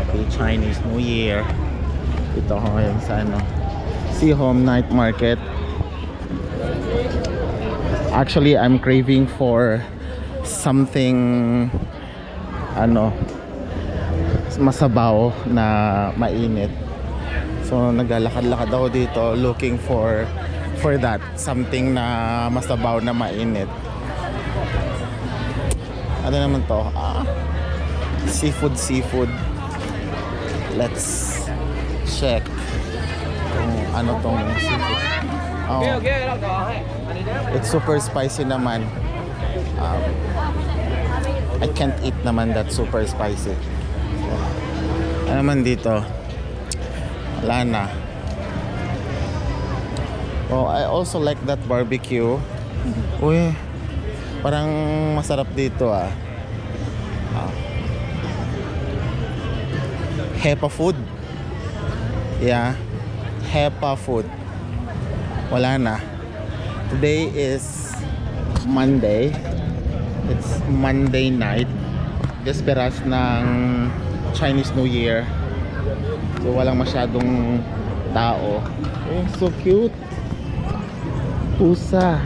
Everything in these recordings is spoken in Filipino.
Happy Chinese New Year. Ito ako ngayon sa Sea Home Night Market. Actually, I'm craving for something masabaw na mainit. So naglalakad-lakad ako dito looking for that, something na masabaw na mainit. Ano naman to? Seafood. Let's check kung ano tong seafood. It's super spicy naman. I can't eat naman that super spicy. Ano naman dito? Wala na. Oh, I also like that barbecue. Uy, parang masarap dito Hepa food. Yeah, Hepa food. Wala na. Today is Monday. It's Monday night. Desperas ng Chinese New Year. So walang masyadong tao. Oh, so cute. Pusa.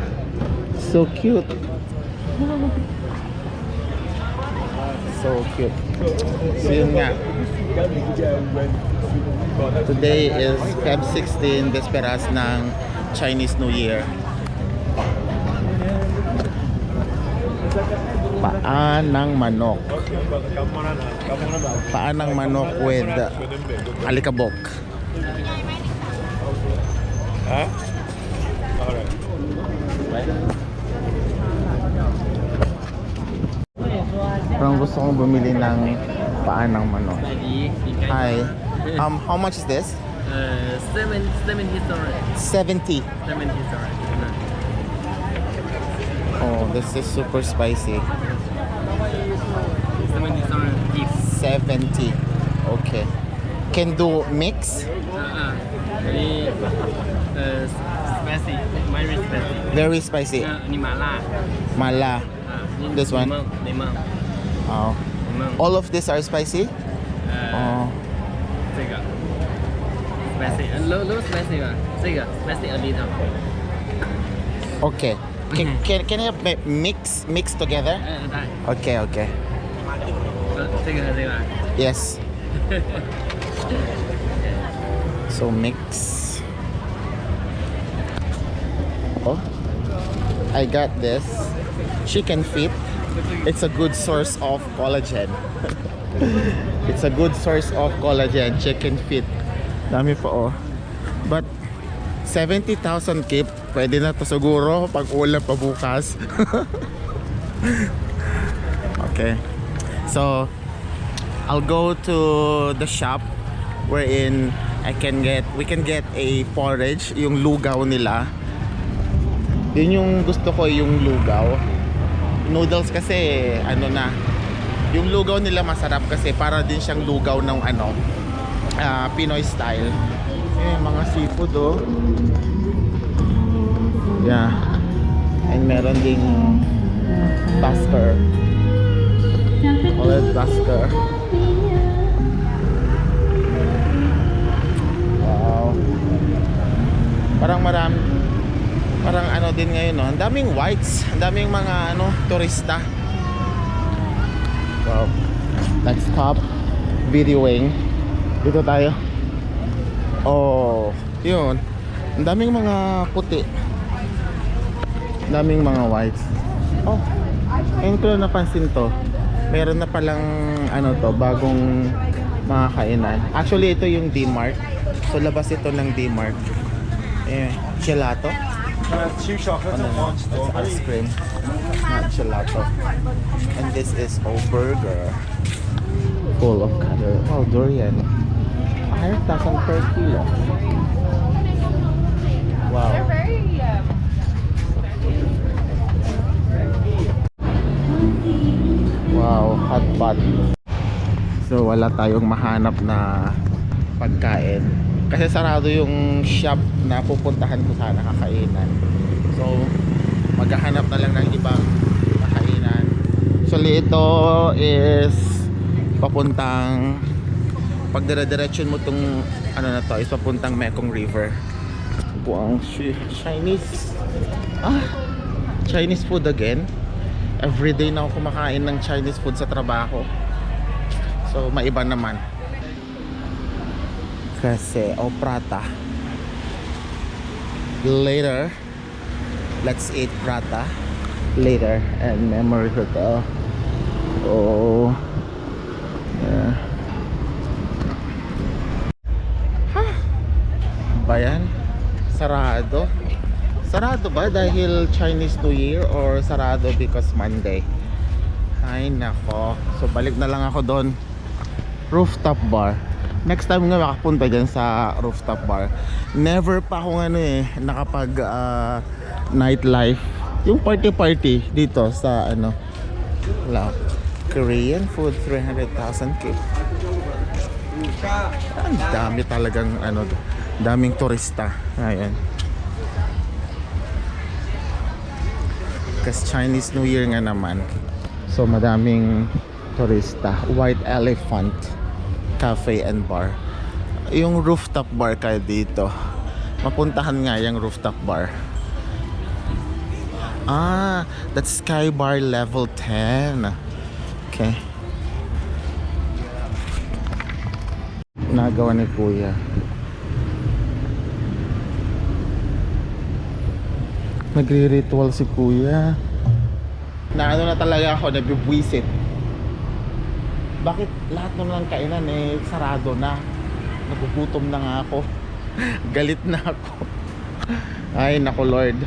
So cute. So cute. So yun nga. Today is Feb 16, desperas ng Chinese New Year. Paan ng manok. Paan ng manok with alikabok. Parang gusto kong bumili ng paan ng manok. Hi. How much is this? 70 70. Oh, this is super spicy. 70. Okay. Can do mix? Very spicy. Very spicy. Mala. This one? Lemon. Oh. All of these are spicy? Oh. 这个 spicy, low spicy 吧，这个 spicy a little. Okay. Can you mix together? ได้ Okay. 这个和这个 Yes. So mix. Oh, I got this chicken feet. It's a good source of collagen. It's a good source of collagen, chicken feet. Dami pa But 70,000 kip, pwede na to siguro pag ulam pa bukas. Okay. So I'll go to the shop wherein we can get a porridge, yung lugaw nila. Yun yung gusto ko, yung lugaw. Noodles kasi yung lugaw nila masarap kasi para din siyang lugaw ng Pinoy style. Mga seafood Yeah. And meron ding Basker. Ulit Basker. Wow. Parang din ngayon Ang daming whites, ang daming mga turista. Wow. Let's stop videoing. Dito tayo. Oh, yun. Ang daming mga puti. Ang daming mga whites. Oh, ayun ko lang napansin to. Meron na palang bagong mga kainan. Actually, ito yung D-Mart. So, labas ito ng D-Mart. Gelato. 2 chocolate and 1 It's strawberry. ice cream, not gelato. And this is a burger full of color. Oh, durian. 100,000 per kilo. Wow. Wow, hot pot. So wala tayong mahanap na pagkain kasi sarado yung shop na pupuntahan ko sana kakainan. So maghahanap na lang ng ibang kakainan. Actually ito is papuntang Pag dire-diretsyon mo tong ano na to, is papuntang Mekong River. Guangxi Chinese. Chinese food again. Everyday na ako kumakain ng Chinese food sa trabaho. So maiba naman. Kasi prata. Later, let's eat prata. Later and Memory Hotel. Oh. Yeah. Bayan, sarado. Sarado ba dahil Chinese New Year or sarado because Monday? Ay nako. So balik na lang ako doon. Rooftop bar. Next time nga makapunta dyan sa rooftop bar. Never pa ako nakapag nightlife. Yung party dito sa wala. Korean food 300,000 k. Ang dami talagang daming turista. Ayan. Kasi Chinese New Year nga naman. So madaming turista. White Elephant Cafe and Bar. Yung rooftop bar kayo dito. Mapuntahan nga yung rooftop bar. That's Sky Bar level 10. Okay. Nagawa ni Kuya. Nagre-ritual si Kuya. Na talaga ako, nabibwisit. Bakit lahat ng lang kainan sarado na? Nagugutom na nga ako. Galit na ako. Ay nako Lord.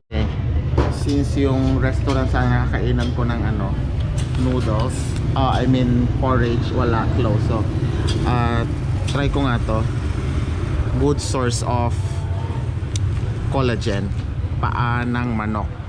Okay. Since yung restaurant sana kainan ko ng noodles, I mean porridge, wala, close. So try ko nga to. Good source of collagen, paa ng manok.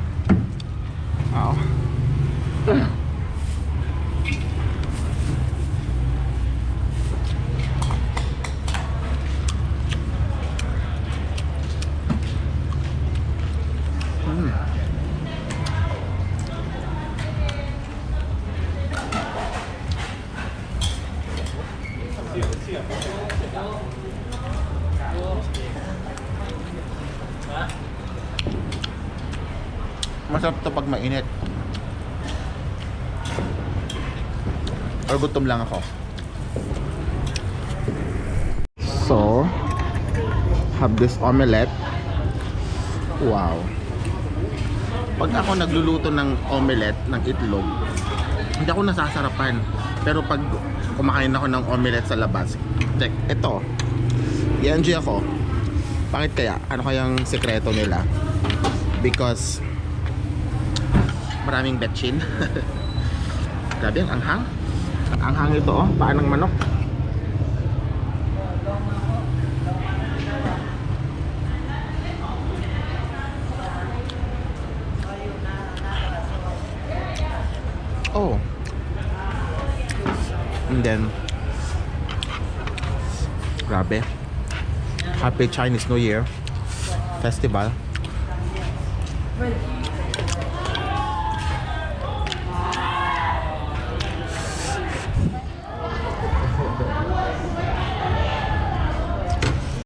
Masarap to pag mainit. Or gutom lang ako. So, have this omelette. Wow. Pag ako nagluluto ng omelette, ng itlog, hindi ako nasasarapan. Pero pag kumakain ako ng omelette sa labas, check, ito. I-enjoy ako. Bakit kaya? Ano kayang sekreto nila? Because maraming betchin. Grabe ang anghang. Ang anghang ito paa ng manok. And then grabe. Happy Chinese New Year Festival.